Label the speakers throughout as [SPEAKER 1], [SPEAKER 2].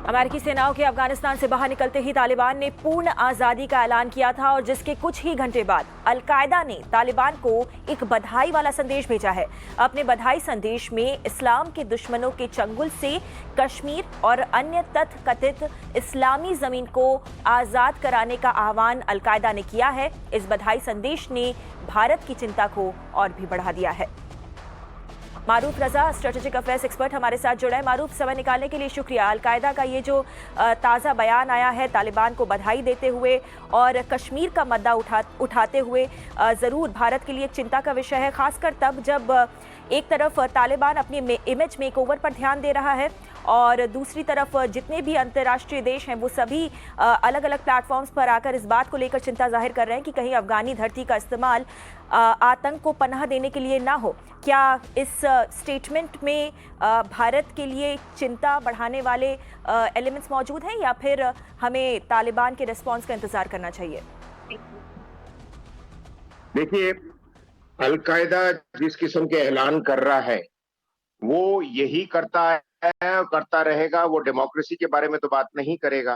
[SPEAKER 1] अमेरिकी सेनाओं के अफगानिस्तान से बाहर निकलते ही तालिबान ने पूर्ण आजादी का ऐलान किया था और जिसके कुछ ही घंटे बाद अल-कायदा ने तालिबान को एक बधाई वाला संदेश भेजा है। अपने बधाई संदेश में इस्लाम के दुश्मनों के चंगुल से कश्मीर और अन्य तथाकथित इस्लामी जमीन को आजाद कराने का आह्वान अल-कायदा ने किया है। इस बधाई संदेश ने भारत की चिंता को और भी बढ़ा दिया है। मारूफ रजा स्ट्रेटेजिक अफेयर्स एक्सपर्ट हमारे साथ जुड़ा है। मारूफ, समय निकालने के लिए शुक्रिया। अल-कायदा का ये जो ताज़ा बयान आया है तालिबान को बधाई देते हुए और कश्मीर का मुद्दा उठाते हुए ज़रूर भारत के लिए एक चिंता का विषय है, खासकर तब जब एक तरफ तालिबान अपनी इमेज मेकओवर पर ध्यान दे रहा है और दूसरी तरफ जितने भी अंतर्राष्ट्रीय देश हैं वो सभी अलग अलग प्लेटफॉर्म्स पर आकर इस बात को लेकर चिंता जाहिर कर रहे हैं कि कहीं अफगानी धरती का इस्तेमाल आतंक को पनाह देने के लिए ना हो। क्या इस स्टेटमेंट में भारत के लिए चिंता बढ़ाने वाले एलिमेंट्स मौजूद हैं या फिर हमें तालिबान के रिस्पॉन्स का इंतजार करना चाहिए?
[SPEAKER 2] देखिए, अल-कायदा जिस किस्म के ऐलान कर रहा है वो यही करता है और करता रहेगा। वो डेमोक्रेसी के बारे में तो बात नहीं करेगा,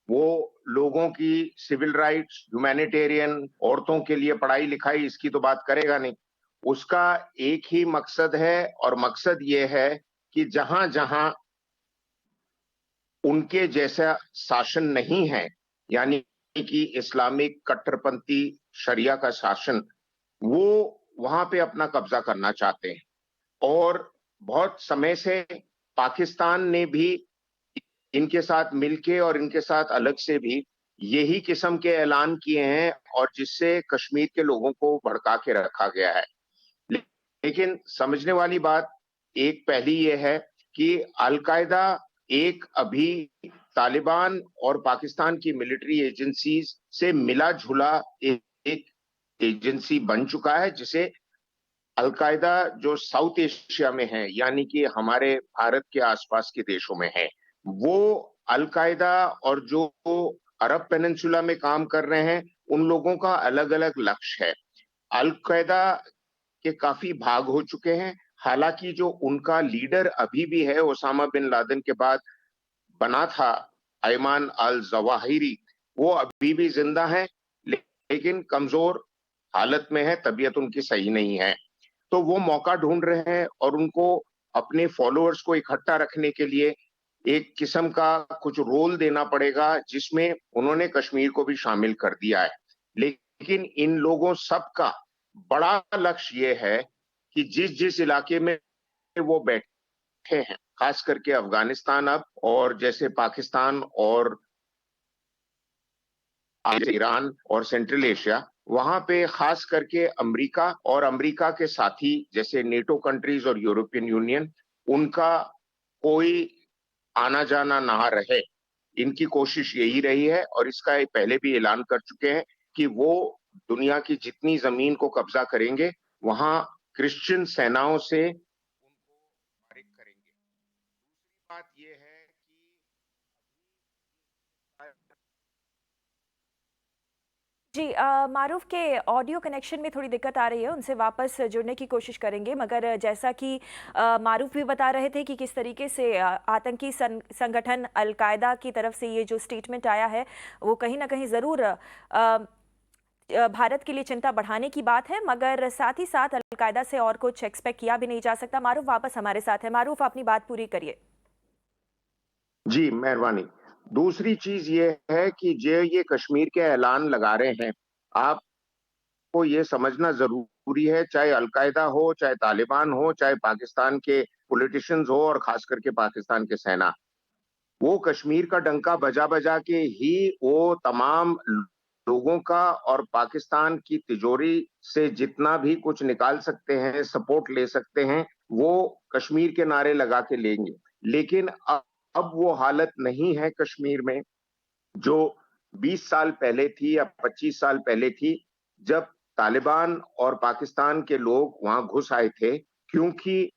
[SPEAKER 2] वो लोगों की सिविल राइट्स, ह्यूमैनिटेरियन, औरतों के लिए पढ़ाई लिखाई, इसकी तो बात करेगा नहीं। उसका एक ही मकसद है और मकसद ये है कि जहां जहां उनके जैसा शासन नहीं है, यानी कि इस्लामिक कट्टरपंथी शरिया का शासन, वो वहां पे अपना कब्जा करना चाहते हैं। और बहुत समय से पाकिस्तान ने भी इनके साथ मिलके और इनके साथ अलग से भी यही किस्म के ऐलान किए हैं और जिससे कश्मीर के लोगों को भड़का के रखा गया है। लेकिन समझने वाली बात एक पहली ये है कि अल-कायदा एक अभी तालिबान और पाकिस्तान की मिलिट्री एजेंसीज से मिला जुला एक एजेंसी बन चुका है, जिसे अल-कायदा जो साउथ एशिया में है, यानी कि हमारे भारत के आसपास के देशों में है, वो अल-कायदा और जो अरब पेनिनसुला में काम कर रहे हैं, उन लोगों का अलग-अलग लक्ष्य है। अल-कायदा के काफ़ी भाग हो चुके हैं, हालाँकि जो उनका लीडर अभी भी है, ओसामा बिन लादेन के बाद बना था, अयमान अल-ज़वाहिरी, वो अभी भी ज़िंदा है, लेकिन कमज़ोर हालत में है, तबीयत उनकी सही नहीं है। तो वो मौका ढूंढ रहे हैं और उनको अपने फॉलोअर्स को इकट्ठा रखने के लिए एक किस्म का कुछ रोल देना पड़ेगा, जिसमें उन्होंने कश्मीर को भी शामिल कर दिया है। लेकिन इन लोगों सबका बड़ा लक्ष्य ये है कि जिस-जिस इलाके में वो बैठे हैं, खास करके अफगानिस्तान अब और जैसे पाकिस्तान और ईरान और सेंट्रल एशिया, वहां पे खास करके अमेरिका और अमेरिका के साथी जैसे नेटो कंट्रीज और यूरोपियन यूनियन, उनका कोई आना जाना ना रहे, इनकी कोशिश यही रही है और इसका ये पहले भी ऐलान कर चुके हैं कि वो दुनिया की जितनी जमीन को कब्जा करेंगे, वहां क्रिश्चियन सेनाओं से उनको फारिग करेंगे। दूसरी बात ये है कि
[SPEAKER 1] जी, मारूफ के ऑडियो कनेक्शन में थोड़ी दिक्कत आ रही है, उनसे वापस जुड़ने की कोशिश करेंगे। मगर जैसा कि मारूफ भी बता रहे थे कि किस तरीके से आतंकी संगठन अल-कायदा की तरफ से ये जो स्टेटमेंट आया है वो कहीं ना कहीं ज़रूर भारत के लिए चिंता बढ़ाने की बात है, मगर साथ ही साथ अल-कायदा से और कुछ एक्सपेक्ट किया भी नहीं जा सकता। मारूफ वापस हमारे साथ है। मारूफ, अपनी बात पूरी करिए।
[SPEAKER 2] जी, मेहरबानी। दूसरी चीज ये है कि जो ये कश्मीर के ऐलान लगा रहे हैं, आपको ये समझना जरूरी है, चाहे अल-कायदा हो, चाहे तालिबान हो, चाहे पाकिस्तान के पॉलिटिशियंस हो और खास करके पाकिस्तान के सेना, वो कश्मीर का डंका बजा बजा के ही वो तमाम लोगों का और पाकिस्तान की तिजोरी से जितना भी कुछ निकाल सकते हैं, सपोर्ट ले सकते हैं, वो कश्मीर के नारे लगा के लेंगे। लेकिन अब वो हालत नहीं है कश्मीर में जो 20 साल पहले थी या 25 साल पहले थी, जब तालिबान और पाकिस्तान के लोग वहां घुस आए थे, क्योंकि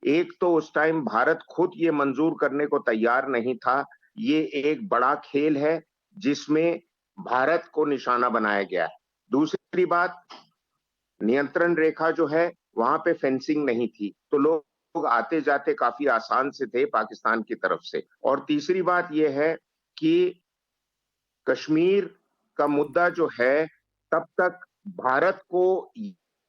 [SPEAKER 2] एक तो उस टाइम भारत खुद ये मंजूर करने को तैयार नहीं था। ये एक बड़ा खेल है जिसमें भारत को निशाना बनाया गया है। दूसरी बात, नियंत्रण रेखा जो है वहां पे फेंसिंग नहीं थी, तो लोग लोग आते जाते काफी आसान से थे पाकिस्तान की तरफ से। और तीसरी बात यह है कि कश्मीर का मुद्दा जो है, तब तक भारत को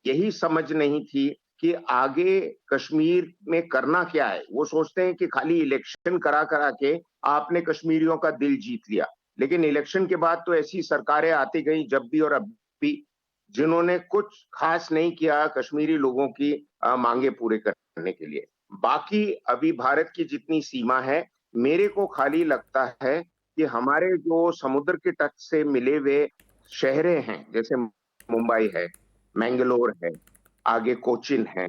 [SPEAKER 2] यही समझ नहीं थी कि आगे कश्मीर में करना क्या है। वो सोचते हैं कि खाली इलेक्शन करा करा के आपने कश्मीरियों का दिल जीत लिया, लेकिन इलेक्शन के बाद तो ऐसी सरकारें आती गई जब भी और अब भी, जिन्होंने कुछ खास नहीं किया कश्मीरी लोगों की मांगे पूरे करने के लिए। बाकी अभी भारत की जितनी सीमा है, मेरे को खाली लगता है कि हमारे जो समुद्र के तट से मिले हुए शहरें हैं, जैसे मुंबई है, मैंगलोर है, आगे कोचिन है,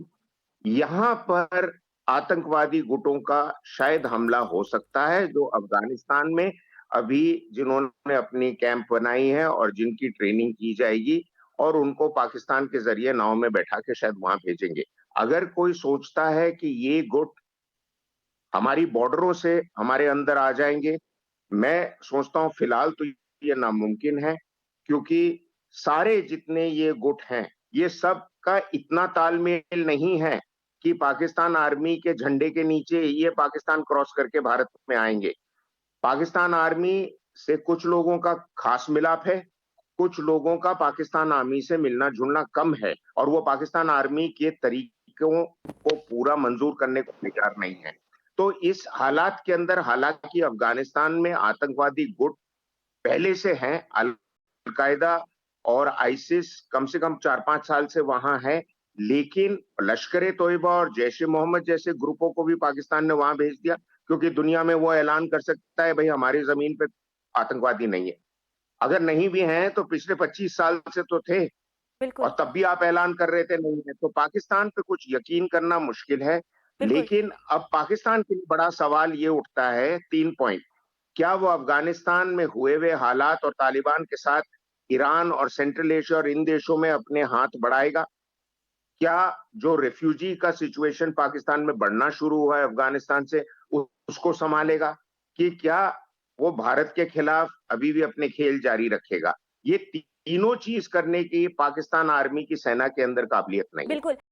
[SPEAKER 2] यहाँ पर आतंकवादी गुटों का शायद हमला हो सकता है, जो अफगानिस्तान में अभी जिन्होंने अपनी कैंप बनाई है और जिनकी ट्रेनिंग की जाएगी, और उनको पाकिस्तान के जरिए नाव में बैठा के शायद वहां भेजेंगे। अगर कोई सोचता है कि ये गुट हमारी बॉर्डरों से हमारे अंदर आ जाएंगे, मैं सोचता हूं फिलहाल तो ये नामुमकिन है, क्योंकि सारे जितने ये गुट हैं, ये सब का इतना तालमेल नहीं है कि पाकिस्तान आर्मी के झंडे के नीचे ये पाकिस्तान क्रॉस करके भारत में आएंगे। पाकिस्तान आर्मी से कुछ लोगों का खास मिलाप है, कुछ लोगों का पाकिस्तान आर्मी से मिलना जुलना कम है, और वो पाकिस्तान आर्मी के तरीकों को पूरा मंजूर करने को तैयार नहीं है। तो इस हालात के अंदर, हालांकि अफगानिस्तान में आतंकवादी गुट पहले से हैं, अल-कायदा और आईसिस कम से कम 4-5 साल से वहां है, लेकिन लश्कर-ए-तोयबा और जैश-ए-मोहम्मद जैसे ग्रुपों को भी पाकिस्तान ने वहां भेज दिया, क्योंकि दुनिया में वो ऐलान कर सकता है, भाई हमारी जमीन पे आतंकवादी नहीं है। अगर नहीं भी हैं तो पिछले 25 साल से तो थे,
[SPEAKER 1] बिल्कुल,
[SPEAKER 2] और तब भी आप ऐलान कर रहे थे नहीं है। तो पाकिस्तान पे कुछ यकीन करना मुश्किल है।
[SPEAKER 1] बिल्कुल।
[SPEAKER 2] लेकिन अब पाकिस्तान के लिए बड़ा सवाल ये उठता है, 3 पॉइंट। क्या वो अफगानिस्तान में हुए हुए हालात और तालिबान के साथ ईरान और सेंट्रल एशिया और इन देशों में अपने हाथ बढ़ाएगा? क्या जो रिफ्यूजी का सिचुएशन पाकिस्तान में बढ़ना शुरू हुआ है अफगानिस्तान से, उसको संभालेगा? कि क्या वो भारत के खिलाफ अभी भी अपने खेल जारी रखेगा? ये तीनों चीज करने की पाकिस्तान आर्मी की सेना के अंदर काबिलियत नहीं है।
[SPEAKER 1] बिल्कुल।